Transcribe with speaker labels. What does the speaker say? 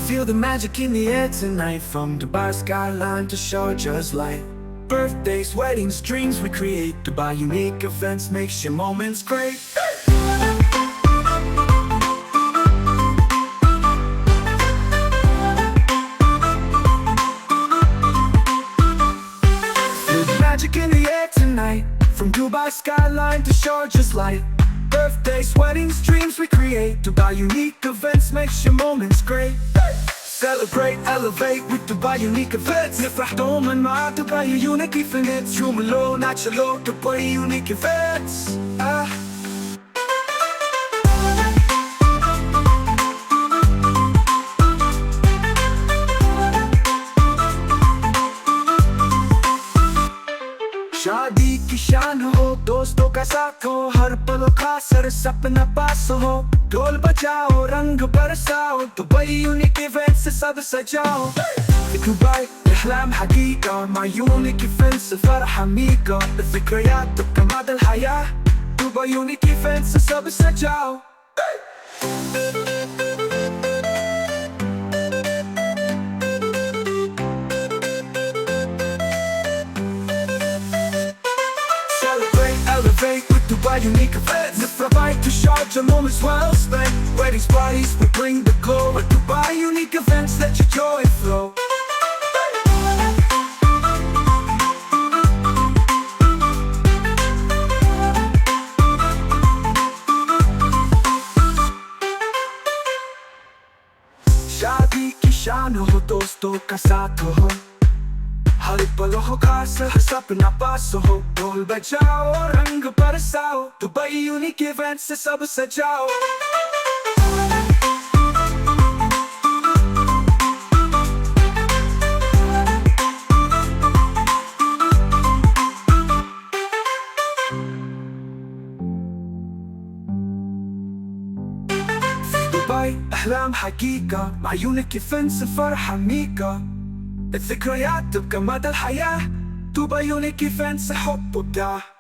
Speaker 1: Feel the magic in the air tonight, from Dubai skyline to Sharjah's light. Birthdays, weddings, dreams we create. Dubai unique events makes your moments great. Feel the magic in the air tonight, from Dubai skyline to Sharjah's light. Birthdays, weddings, dreams we create. Dubai unique events makes your moments great. Celebrate, elevate with Dubai unique events. نفرح دوما مع Dubai unique events. يوم لو ناتشلو Dubai unique events. शादी की शान हो, दोस्तों का साथ हो, हर पल खास हर सपना पास हो। ढोल बजाओ, रंग बरसाओ, दुबई यूनिक इवेंट से सब सजाओ। दुबई أحلام حقيقة مع يونيك إيفنتس فرحة ميقة. الذكريات تبقى مدى الحياة. دبي يونيك إيفنتس सब सजाओ. Elevate with Dubai unique events. Provide to Sharjah moments well spent. Weddings, parties, we bring the glow. With Dubai unique events, let your joy flow. शादी की शान हो, दोस्तों का साथ हो, हर पल हो खास हर सपना पास हो। ढोल बजाओ, रंग बरसाओ, दुबई यूनिक इवेंट से सब सजाओ। दुबई أحلام حقيقة مع يونيك إيفنتس فرحة ميقة. الذكريات تبقى مدى الحياة. دبي يونيك إيفنتس حب وابداع.